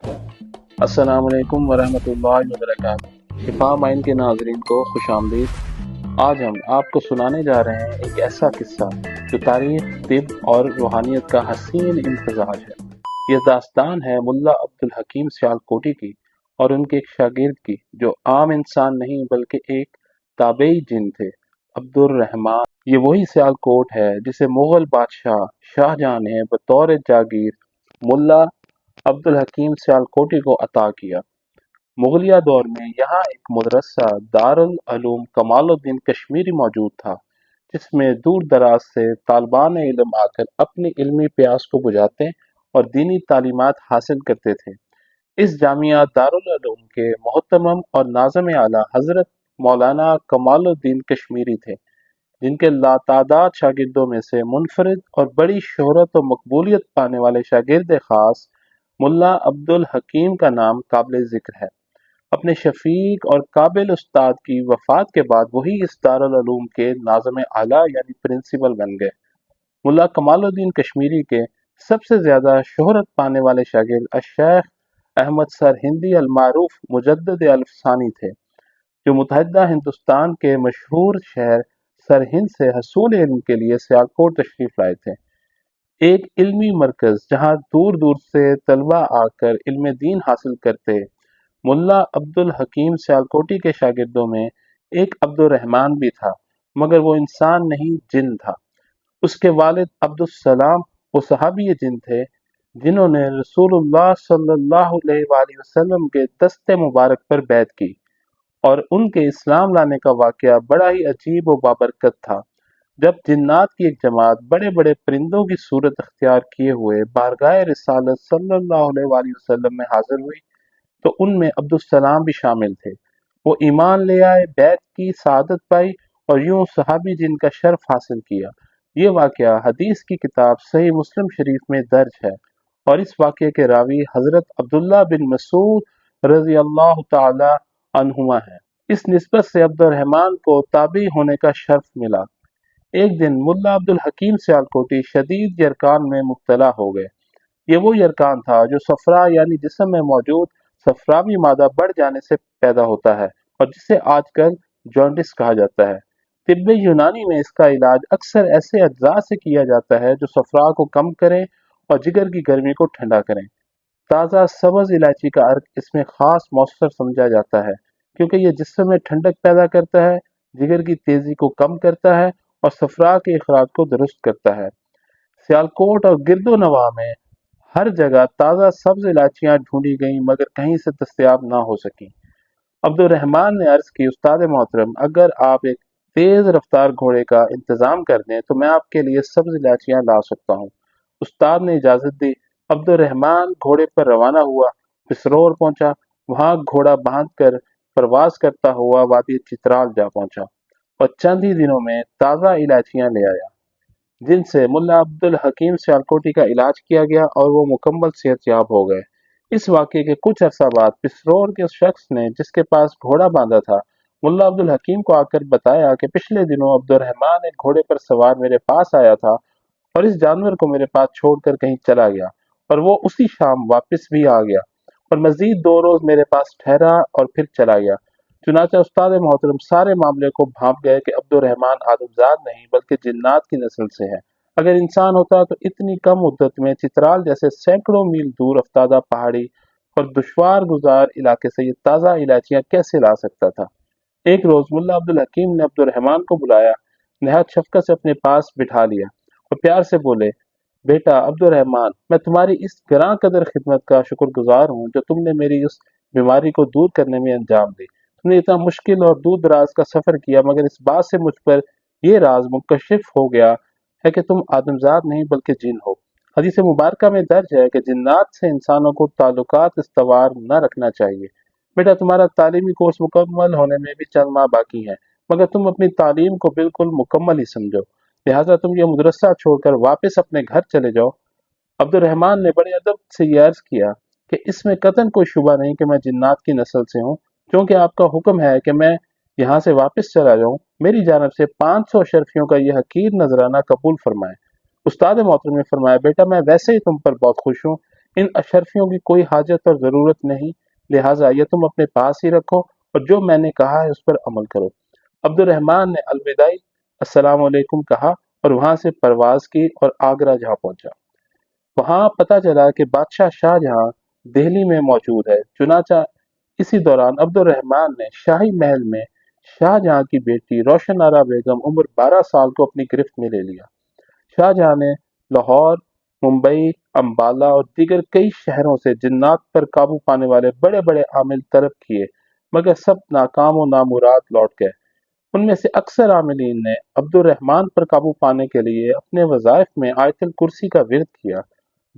अस्सलाम वालेकुम वरहमतुल्लाहि वबरकातुहू। शिफा माइन के नाजरीन को खुश आमदीद। आज हम आपको सुनाने जा रहे हैं एक ऐसा किस्सा जो तारीख, तिब और रूहानियत का हसीन इम्तजाज है। यह दास्तान है मुल्ला अब्दुल हकीम सियालकोटी की और उनके एक शागिर्द की, जो आम इंसान नहीं बल्कि एक ताबेई जिन थे, अब्दुर रहमान। ये वही सियालकोट है जिसे मुगल बादशाह शाहजहां ने बतौर जागीर मुल्ला अब्दुल हकीम सियालकोटी को अता किया। मुगलिया दौर में यहाँ एक मदरसा दारुल उलूम कमालुद्दीन कश्मीरी मौजूद था, जिसमें दूर दराज से तालिबान इल्म आकर अपनी इल्मी प्यास को बुझाते और दीनी तालीमात हासिल करते थे। इस जामिया दारुल उलूम के मोहतरम और नाज़िम आला हजरत मौलाना कमालुद्दीन कश्मीरी थे, जिनके लातादाद शागिर्दों में से मुनफरिद और बड़ी शोहरत और मकबूलियत पाने वाले शागिर्द खास मुल्ला अब्दुल हकीम का नाम काबिल जिक्र है। अपने शफीक और काबिल उस्ताद की वफात के बाद वही इस दारुल उलूम के नाज़िम आला यानी प्रिंसिपल बन गए। मुल्ला कमालुद्दीन कश्मीरी के सबसे ज्यादा शोहरत पाने वाले शागिर्द अशेख अहमद सरहिंदी अलमारूफ मुजद्दिद अल्फसानी थे, जो मुतहदा हिंदुस्तान के मशहूर शहर सरहिंद से हसूल इल्म के लिए सियालकोट तशरीफ लाए थे। एक इल्मी मरकज जहाँ दूर दूर से तलबा आकर इल्म दीन हासिल करते। मुल्ला अब्दुल हकीम सियालकोटी के शागिर्दों में एक अब्दुल रहमान भी था, मगर वो इंसान नहीं जिन था। उसके वालिद अब्दुल सलाम वो सहाबी जिन थे, जिन्होंने रसूलुल्लाह सल्लल्लाहु अलैहि वसल्लम के दस्ते मुबारक पर बैत की, और उनके इस्लाम लाने का वाकया बड़ा ही अजीब व बाबरकत था। जब जिन्नात की एक जमात बड़े बड़े परिंदों की सूरत अख्तियार किए हुए बारगाह रिसालत सल्लल्लाहु अलैहि वसल्लम में हाजिर हुई, तो उनमें अब्दुल सलाम भी शामिल थे। वो ईमान ले आए, बैत की सआदत पाई और यूं सहाबी जिनका शर्फ हासिल किया। ये वाकया हदीस की किताब सही मुस्लिम शरीफ में दर्ज है, और इस वाकये के रावी हजरत अब्दुल्ला बिन मसूद रजी अल्लाह ताला अन्हुमा है। इस निस्बत से अब्दुर्रहमान को ताबी होने का शर्फ मिला। एक दिन मुल्ला अब्दुल हकीम सियालकोटी शदीद यरकान में मुब्तला हो गए। ये वो यरकान था जो सफरा यानी जिस्म में मौजूद सफरावी मादा बढ़ जाने से पैदा होता है, और जिसे आजकल जॉन्डिस कहा जाता है। तिब्बे यूनानी में इसका इलाज अक्सर ऐसे अज्जा से किया जाता है जो सफरा को कम करें और जिगर की गर्मी को ठंडा करें। ताज़ा सब्ज़ इलायची का अर्क इसमें ख़ास मौसर समझा जाता है, क्योंकि ये जिस्म में ठंडक पैदा करता है, जिगर की तेज़ी को कम करता है और सफरा के अखराज को दुरुस्त करता है। सियालकोट और गिरदो नवाह में हर जगह ताज़ा सब्ज़ इलायचियाँ ढूंढी गईं, मगर कहीं से दस्तयाब ना हो सकीं। अब्दुर्रहमान ने अर्ज़ की, उस्ताद मोहतरम, अगर आप एक तेज़ रफ्तार घोड़े का इंतज़ाम कर दें तो मैं आपके लिए सब्ज़ इलायचियाँ ला सकता हूँ। उस्ताद ने इजाज़त दी। अब्दुर्रहमान घोड़े पर रवाना हुआ, पिसरोर पहुंचा। वहां घोड़ा बांध कर प्रवास करता हुआ वादी चित्राल जा पहुंचा और चंद ही दिनों में ताज़ा इलायचियाँ ले आया, जिनसे मुल्ला अब्दुल हकीम सियालकोटी का इलाज किया गया और वो मुकम्मल सेहतयाब हो गए। इस वाक़ये के कुछ अरसा बाद पिसरोर के उस शख्स ने जिसके पास घोड़ा बांधा था, मुल्ला अब्दुल हकीम को आकर बताया कि पिछले दिनों अब्दुर्रहमान एक घोड़े पर सवार मेरे पास आया था और इस जानवर को मेरे पास छोड़कर कहीं चला गया, और वो उसी शाम वापस भी आ गया और मजीद 2 रोज मेरे पास ठहरा और फिर चला गया। चुनाचा उस्ताद मोहतरम सारे मामले को भांप गए कि अब्दुर्रहमान आदमजाद नहीं बल्कि जिन्नात की नस्ल से है। अगर इंसान होता तो इतनी कम मुद्दत में चित्राल जैसे सैकड़ों मील दूर अफ्तादा पहाड़ी और दुश्वार गुजार इलाके से ये ताज़ा इलायचियाँ कैसे ला सकता था। एक रोज मुल्ला अब्दुल हकीम ने अब्दुर्रहमान को बुलाया, नहायत शफकत से अपने पास बिठा लिया और प्यार से बोले, बेटा अब्दुर्रहमान, मैं तुम्हारी इस गरां कदर खिदमत का शुक्रगुजार हूँ जो तुमने मेरी उस बीमारी को दूर करने में अंजाम दी। तुमने इतना मुश्किल और दूर दराज का सफर किया, मगर इस बात से मुझ पर यह राज मुंकशिफ हो गया है कि तुम आदमजाद नहीं बल्कि जिन हो। हदीस मुबारका में दर्ज है कि जिन्नात से इंसानों को ताल्लुकात इस्तवार न रखना चाहिए। बेटा, तुम्हारा तालीमी कोर्स मुकम्मल होने में भी चंद माह बाकी है, मगर तुम अपनी तालीम को बिल्कुल मुकम्मल ही समझो, लिहाजा तुम ये मदरसा छोड़कर वापस अपने घर चले जाओ। अब्दुर्रहमान ने बड़े अदब से ये अर्ज किया कि इसमें कतन कोई शुबा नहीं कि मैं जिन्नात की नस्ल से हूँ, क्योंकि आपका हुक्म है कि मैं यहाँ से वापस चला जाऊँ। मेरी जानब से 500 शर्फियों का यह हकीर नजराना कबूल फरमाए। उस्ताद मोहतरम ने फरमाया, बेटा मैं वैसे ही तुम पर बहुत खुश हूँ ان اشرفیوں کی کوئی حاجت اور ضرورت نہیں، لہٰذا یہ تم اپنے پاس ہی رکھو اور جو میں نے کہا ہے اس پر عمل کرو۔ عبد الرحمن نے الوداعی السلام علیکم کہا اور وہاں سے پرواز کی اور آگرہ جا پہنچا۔ وہاں پتہ چلا کہ بادشاہ شاہ جہاں دہلی میں موجود ہے، چنانچہ اسی دوران عبد الرحمن نے شاہی محل میں شاہ جہاں کی بیٹی روشن آرا بیگم عمر 12 سال کو اپنی گرفت میں لے لیا۔ شاہ جہاں نے لاہور، ممبئی، امبالہ اور دیگر کئی شہروں سے جنات پر قابو پانے والے بڑے بڑے عامل طلب کیے، مگر سب ناکام و نامراد لوٹ گئے۔ ان میں سے اکثر عاملین نے عبد الرحمن پر قابو پانے کے لیے اپنے وظائف میں آیت الکرسی کا ورد کیا،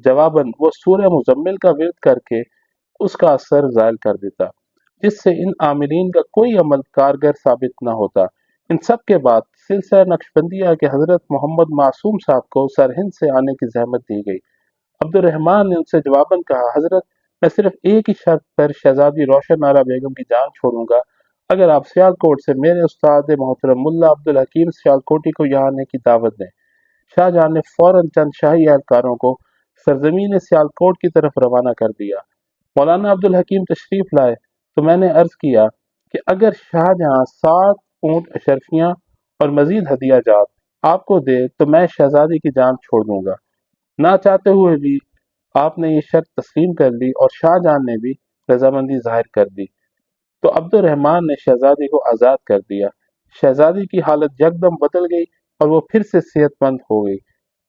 جواباً وہ سورہ مزمل کا ورد کر کے اس کا اثر زائل کر دیتا، جس سے ان عاملین کا کوئی عمل کارگر ثابت نہ ہوتا۔ ان سب کے بعد سلسلہ نقشبندیہ کے حضرت محمد معصوم صاحب کو سرہند سے آنے کی زحمت دی گئی۔ عبد الرحمن نے ان سے جواباً کہا، حضرت میں صرف ایک ہی شرط پر شہزادی روشن آرا بیگم کی جان چھوڑوں گا، اگر آپ سیالکوٹ سے میرے استاد محترم ملا عبد الحکیم سیالکوٹی کو یہاں آنے کی دعوت دیں۔ شاہ جہاں نے فوراً چند شاہی اہلکاروں کو سرزمین سیالکوٹ کی طرف روانہ کر دیا۔ مولانا عبد الحکیم تشریف لائے تو میں نے عرض کیا کہ اگر شاہ جہاں 7 اونٹ اشرفیاں اور مزید ہدیہ جات آپ کو دے تو میں شہزادی کی جان چھوڑ دوں گا۔ نہ چاہتے ہوئے بھی آپ نے یہ شرط تسلیم کر لی اور شاہ جہاں نے بھی رضامندی ظاہر کر دی، تو عبد الرحمن نے شہزادی کو آزاد کر دیا۔ شہزادی کی حالت یکدم بدل گئی اور وہ پھر سے صحت مند ہو گئی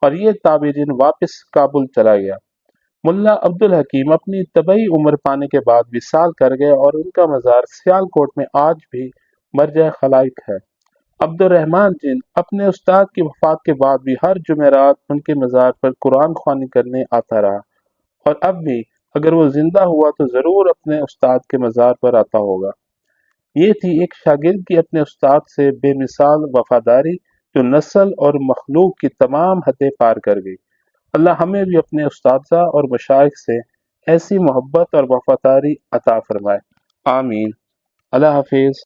اور یہ تابعین واپس کابل چلا گیا۔ ملا عبد الحکیم اپنی طبعی عمر پانے کے بعد وصال کر گئے اور ان کا مزار سیالکوٹ میں آج بھی مرجع خلائق ہے۔ عبد الرحمن جن اپنے استاد کی وفات کے بعد بھی ہر جمعرات ان کے مزار پر قرآن خوانی کرنے آتا رہا، اور اب بھی اگر وہ زندہ ہوا تو ضرور اپنے استاد کے مزار پر آتا ہوگا۔ یہ تھی ایک شاگرد کی اپنے استاد سے بے مثال وفاداری جو نسل اور مخلوق کی تمام حدیں پار کر گئی۔ اللہ ہمیں بھی اپنے اساتذہ اور مشائخ سے ایسی محبت اور وفاداری عطا فرمائے، آمین۔ اللہ حافظ۔